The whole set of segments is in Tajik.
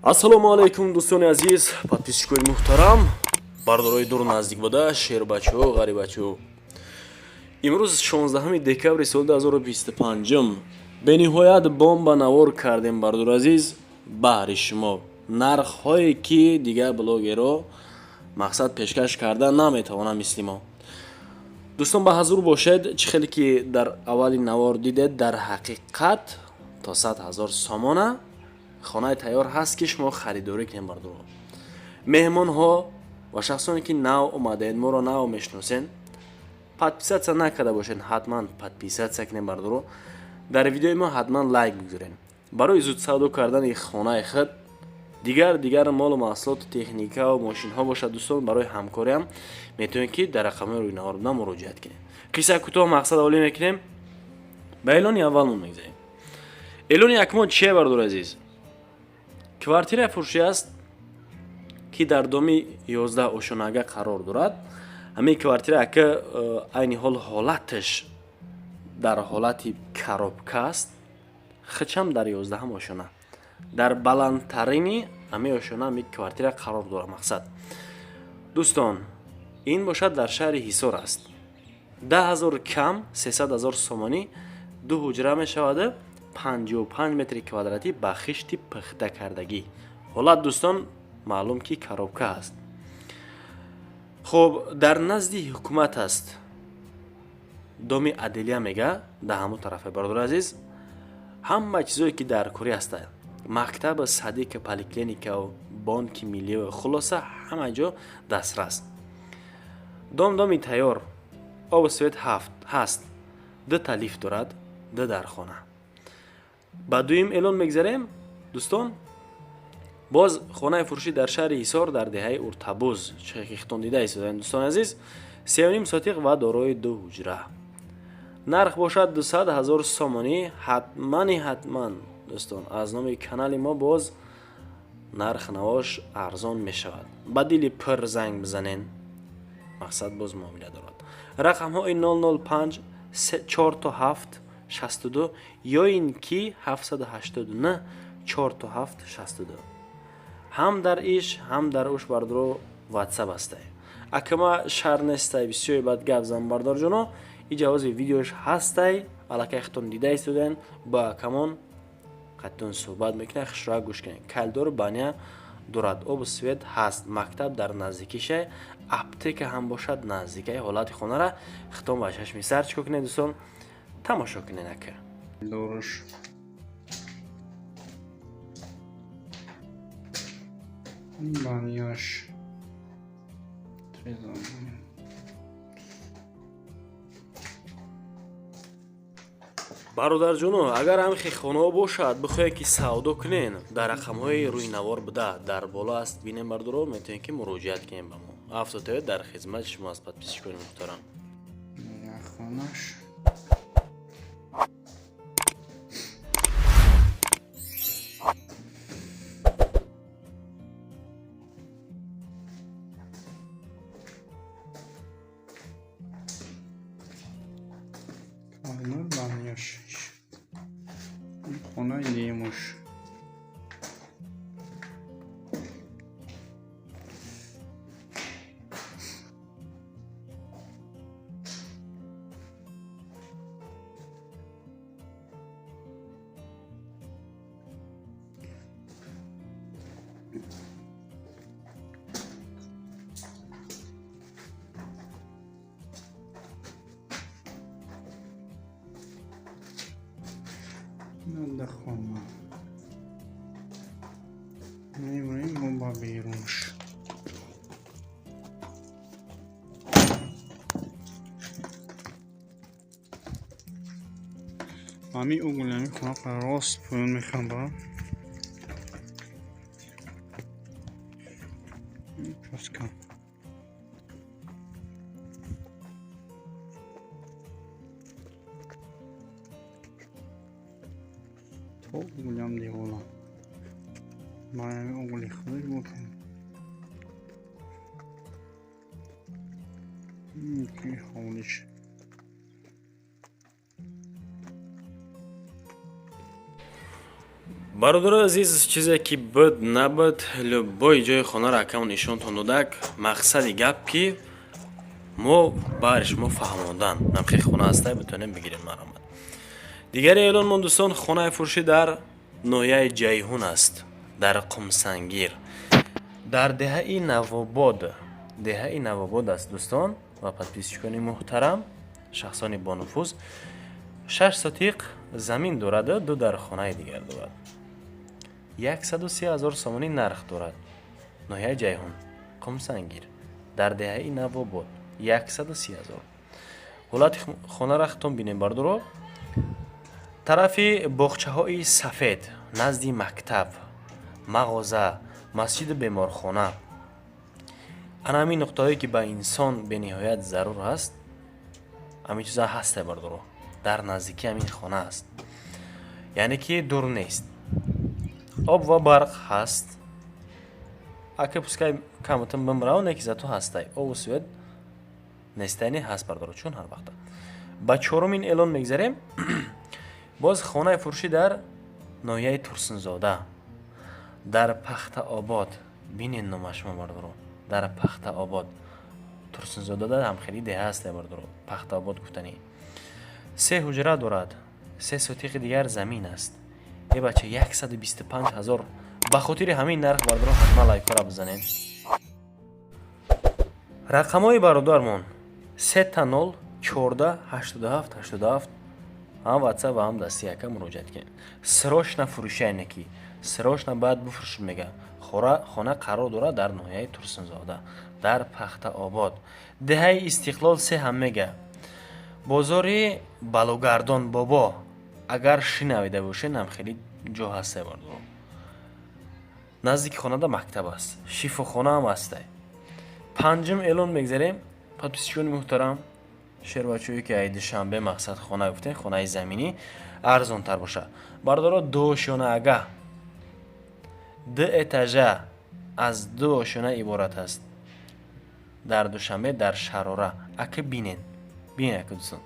Ассалому алейкум дӯстони азиз, подписчикои муҳтарам, бардорои дур наздик буда, шербачо, ғарибачо. Имрӯз 16 декабри соли 2025 бениҳоят бомба навор кардем бардор азиз баҳри шумо. Нархҳое ки дигар блогеро мақсад пешкаш карда наметавонанд мисли мо. дӯстон ба ҳазур бошед, чӣ хеле ки дар аввали навор дидед, дар ҳақиқат то 100,000 сомона хонаи тайёр ҳаст ки шумо харидорӣ кунед бардор. меҳмонҳо ва шахсоне ки нав омадаед, моро нав мешиносен, подписатсия накарда бошед, ҳатман подписатсия кунед бардор. дар видеои мо ҳатман лайк бигӯред. барои зуд савдо кардани хонаи худ, дигар молу маҳсулоту техникаву мошинҳо бошад дӯстон, барои ҳамкориам метавонед ки дар рақамҳои рӯйнавор буда муроҷиат кунед. қиссаи кӯтоҳ мақсад аввалӣ мекунем. ба эълони аввалмон мегзарем. эълони якумон чие бардор азиз? квартираи фурӯшӣ аст ки дар доми 11 ошонага қарор дорад. ҳамин квартира ака айни ҳол ҳолаташ дар ҳолати коробка аст, хичам дар 11 ошона. дар баландтарини ҳамин ошона ҳамин квартира қарор дорад. мақсад дӯстон, ин бошад дар шаҳри ҳисор аст. 10,000 кам 300,000 сомонӣ ду ҳуҷра мешавад, 55 метри квадратӣ ба хишти пухтакардагӣ. ҳолат дӯстон маълум ки коробка аст. хоб дар назди ҳукумат аст. доми аделия мега дар ҳамон тарафе бардор азиз. ҳама чизое ки дар кори аста. мактаби садика, поликлиникаву бонки миллияву хулоса ҳама ҷо дастрас. доми тайёр, обу свет ҳаст. дута лифт дорад, ду дар хона. ба дуюм эълон мегзарем дӯстон. боз хонаи фурӯшӣ дар шаҳри ҳисор дар деҳаи уртабуз, чизе ки хитон дида истодаем дӯстон азиз, 3.5 сотиқ ва дорои ду ҳуҷра. нарх бошад 200,000 сомонӣ. ҳатман дӯстон, аз номи канали мо боз нарх навош арзон мешавад. ба дили пир занг бизанен, мақсад боз муомила дорад. рақамҳои 005 47 62 ё ин ки 789 47 62. ҳам дар иш, ҳам дар уш бардоро ватсап астае. акама шар нестае бисёри бад гап зан бардор ҷоно. иҷози видеош ҳастае. аллакай хитон дида истодаен ба акамон қаттон суҳбат мекунед, хушроя гӯш кунед. калдор баня дорад, обу свет ҳаст, мактаб дар наздикише, аптека ҳам бошад наздикаи ҳолати хонара. хитон ба чашми сар чико кунед дӯстон, тамошо кунед ака. дорш баняш бародарҷоно, агар ҳамихи хонаҳо бошад, бихоҳед ки савдо кунен, дар рақамҳои рӯйнавор буда дар боло аст бинем бардоро, метавонед ки муроҷиат кунем ба мо. автотоёт дар хизмати шумо аст, подписчикони муҳтарам. хонаш баняш хонаи немуш надахона мебурем мо ба берунш ҳамин угулями хона рост пӯн мехам ба паска угулям девола маями угули худ букам ки ҳолиш бародари азиз, чизе ки буд набуд, любой ҷои хонаро акам нишонтон додак, мақсади гап ки мо баъри шумо фаҳмодан намқи хона ҳастай битонем бигирем маромад. Дигари эълон мон дӯстон, хонаи фурӯшӣ дар ноҳияи Ҷайҳун аст, дар Қумсангир, дар деҳаи Навобод. Деҳаи Навобод аст дӯстон ва подписчикони муҳтарам, шахсони бонуфуз. 6 сотиқ замин дорад, 2 дар хонаи дигар дорад. 130,000 сомонӣ нарх дорад. Ноҳияи Ҷайҳун, Қумсангир, дар деҳаи Навобод, 130,000. ҳолати хонаро хитон бинем бардоро. тарафи боғчаҳои сафед, назди мактаб, мағоза, масҷиду беморхона. ана ҳамин нуқтаҳое ки ба инсон бениҳоят зарур аст, ҳамин чиза ҳасте бардоро. дар наздикии ҳамин хона аст, яъне ки дур нест. об ва барқ ҳаст. ака пускай камутан бимрав не ки зато ҳастай. обу свет нестайне ҳаст бардоро, чун ҳар вақта. ба чорумин эълон мегзарем. боз хонаи фурӯшӣ дар ноҳияи Турсунзода, дар Пахтаобод. бинен номашумо бардоро. дар Пахтаобод, Турсунзода ҳамхели деҳа ҳасте бардоро. Пахтаобод гуфтанӣ. 3 ҳуҷра дорад. 3 сотиқи дигар замин аст. бача 125,000. ба хотири ҳамин нарх бардоро ҳатман лайкора бизанем. рақамҳои бародармон 30 14 87 87. ҳам ватсап ва ҳам дасти яка муроҷиат кунед. срочно фурӯшайники, срочно баъд буфурӯшед мега. хона қарор дорад дар ноҳияи Турсунзода, дар Пахтаобод, деҳаи Истиқлол 3 ҳам мега. бозори Балугардон бобо. агар шинавида бошед, ҳамхели ҷо ҳасте бардоро. наздики хонада мактаб аст, шифохона ҳам ҳастай. панҷум эълон мегзарем. подписчикони муҳтарам, шербачӯе ки ай душанбе мақсад хона гуфтем, хонаи заминӣ арзонтар боша. бардоро 2 ошёна ага, 2 этажа аз 2 ошёна иборат аст. дар Душанбе, дар Шарора. ака бинен ака дӯстон.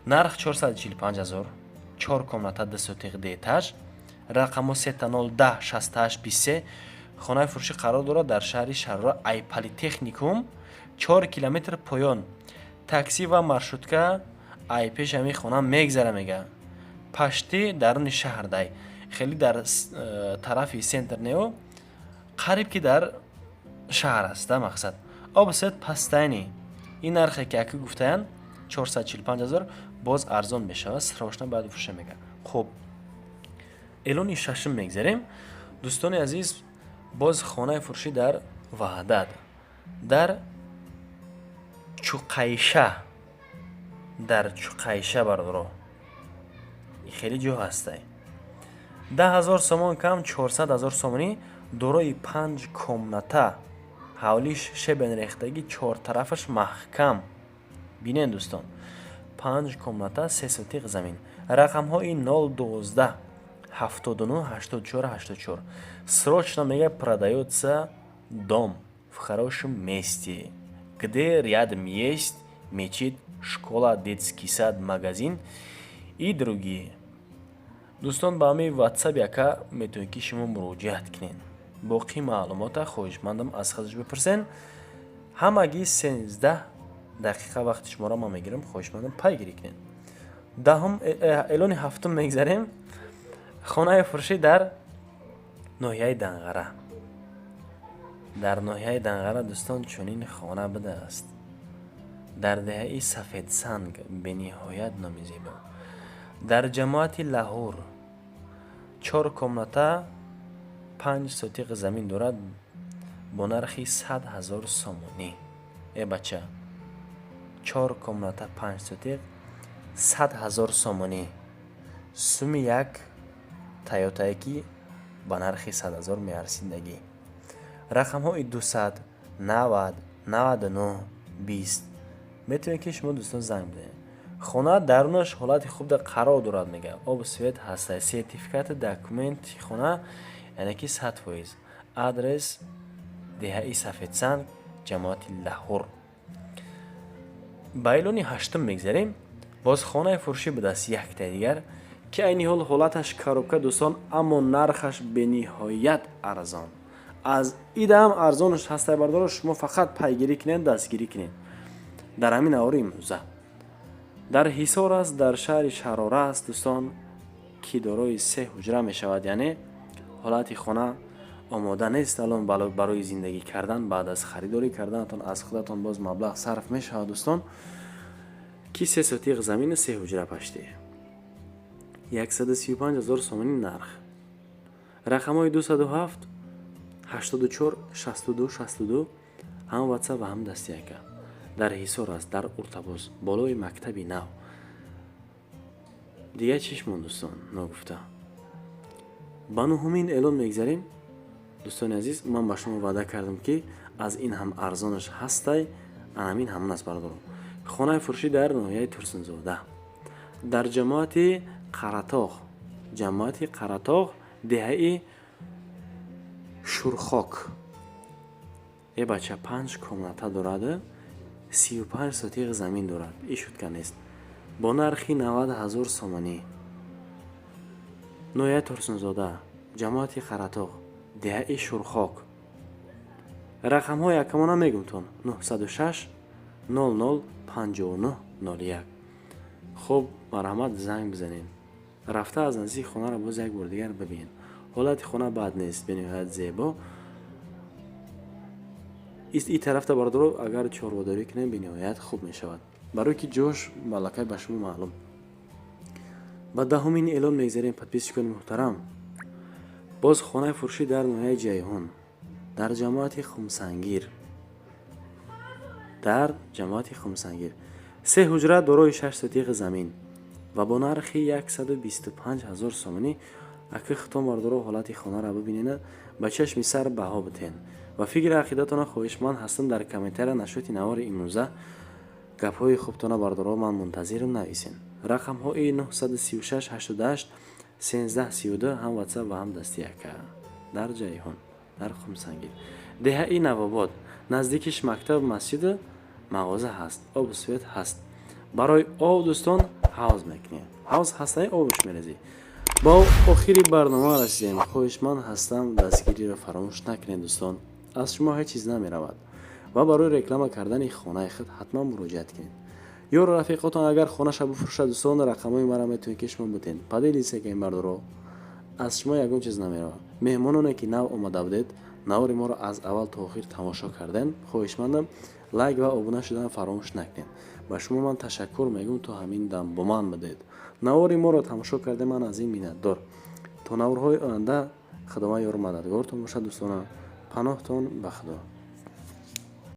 нарх 445,000. 4 комната 2 сотиқ 2 этаж. рақамо 3010 68 23. хонаи фурӯшӣ қарор дорад дар шаҳри Шарора, ай политехникум, 4 километр поён. такси ва маршрутка ай пеш ҳамин хона мегзара мега. пашти даруни шаҳр дай. хеле дар тарафи сентр нео, қариб ки дар шаҳр аст да мақсад. обсет пастайни. ин нархе ки ака гуфтаян 445,000 боз арзон мешавад, срочно баъд фурӯша мега. хуб, эълони шашум мегзарем. дӯстони азиз, боз хонаи фурӯшӣ дар Ваҳдат, дар Чуқайша бардоро. хеле ҷо ҳастай. 10,000 сомон кам, 400,000 сомонӣ, дорои 5 комната, ҳавлиш шебенрехтаги 4 тарафаш маҳкам. бинен дӯстон, 5 комната 3 сотиқ замин. рақамҳои 012 79 84 84. срочно мега продаётся дом в хорошем месте, где рядом есть мечеть, школа, детский сад, магазин и другие. дӯстон, ба ҳамин ватсап яка метавонед ки шумо муроҷиат кунед. боқи маълумота хоҳишмандам аз худаш бипурсен. ҳамаги 13 дақиқа вақти шуморо ман мегирам, хоҳишмандам пайгирӣ кунед. эълони ҳафтум мегзарем. хонаи фурӯшӣ дар ноҳияи Данғара. дар ноҳияи Данғара дӯстон, чунин хона будааст. дар деҳаи Сафедсанг, бениҳоят номи зебо. дар ҷамоати Лаҳур, 4 комната 5 сотиқ замин дорад, бо нархи 100,000 сомонӣ. бача, 4 комната 5 сотиқ 100,000 сомонӣ. суми як Тойотае ки ба нархи 100,000 меарсидагӣ. рақамҳои 200 90 99 20. метавонед ки шумо дӯстон занг бизанед. хона дарунаш ҳолати хубда қарор дорад мега. обу свет ҳастай. сертификати документи хона, яъне ки 100%. адрес деҳаи Сафедсанг, ҷамоати Лаҳур. ба эълони ҳаштум мегзарем. боз хонаи фурӯшӣ будааст якта дигар, ки айни ҳол ҳолаташ коробка дӯстон, аммо нархаш бениҳоят арзон. аз идам арзонаш ҳастай бардоро шумо фақат пайгирӣ кинед, дастгирӣ кинед. дар ҳамин навори имрӯза дар ҳисор аст, дар шаҳри шарора аст дӯстон, ки дорои 3 ҳуҷра мешавад. яъне ҳолати хона омода нест алон барои зиндагӣ кардан. баъд аз харидорӣ карданатон аз худатон боз маблағ сарф мешавад дӯстон, ки 3 сотиқ замини 3 ҳуҷра пашти 135 000 сомонӣ нарх. рақамҳои 207 84 62 62 ҳам ватсап ва ҳам дастияка. дар ҳисор аст, дар уртабоз, болои мактаби нав. дигар чиш мон дӯстон ногуфта. ба 9-умин эълон мегзарем. дӯстони азиз, ман ба шумо ваъда кардам ки аз ин ҳам арзонаш ҳастай, анамин ҳамон аст бардорам. хонаи фурӯшӣ дар ноҳияи Турсунзода, дар ҷамоати Қаратоғ, деҳаи Шурхок. е бача 5 комната дорад, 35 сотиқ замин дорад. ин шутка нест. бо нархи 90 000 сомонӣ. ноҳияи Турсунзода, ҷамоати Қаратоғ, деҳаи Шурхок. рақамҳо якамона мегумтон 906 00 59 01. хуб, марҳамат, занг бизанед. рафта аз наздики хонаро боз як бор дигар бибинед. ҳолати хона бад нест, бениҳоят зебо. ин тарафта бардоро агар чорводорӣ кунем бениҳоят хуб мешавад, барои ки ҷош балакай ба шумо маълум. ба 10-умин эълон мегзарем. подписчикони муҳтарам, боз хонаи фурӯшӣ дар ноҳияи Ҷайҳун, дар ҷамоати Хумсангир. 3 ҳуҷра дорои 6 сотиқ замин ва бо нархи 125 000 сомонӣ. акӣ хитон бардоро ҳолати хонаро бибинена, ба чашми сар баҳо битен ва фикри ақидатона хоҳишманд ҳастам дар комментария нашоти навори имрӯза гапҳои хубтона бардоро ман мунтазирам нависен. рақамҳои 936 88 13 32 ҳам ватсап ва ҳам дастияка. дар Ҷайҳун, дар Хумсангир, деҳаи Навобод, наздикиш мактаб, масҷиду мағоза ҳаст, обу свет ҳаст. барои об дӯстон ҳавз мекунем. ҳавз ҳастаи обш мерезӣ. ба охири барнома расидем. хоҳишманд ҳастам дастгириро фаромӯш накунед дӯстон. аз шумо ҳеҷ чиз намеравад ва барои реклама кардани хонаи худ ҳатман муроҷиат кунед. ёру рафиқотон агар хонаша бифурӯшад дӯстон, рақамҳои маро метавонед ки шумо бутен. паделисе ки ин бардоро аз шумо ягон чиз намеравад. меҳмононе ки нав омада будед, навори моро аз аввал то охир тамошо карден, хоҳишмандам лайк ва обуна шудан фаромӯш накунед. ба шумо ман ташаккур мегӯям, то ҳамин дам бо ман будед. навори моро тамошо карда ман аз ин миннатдор. то наврҳои оянда худованд ёру мададгортон бошад дӯстонам. паноҳтон ба худо.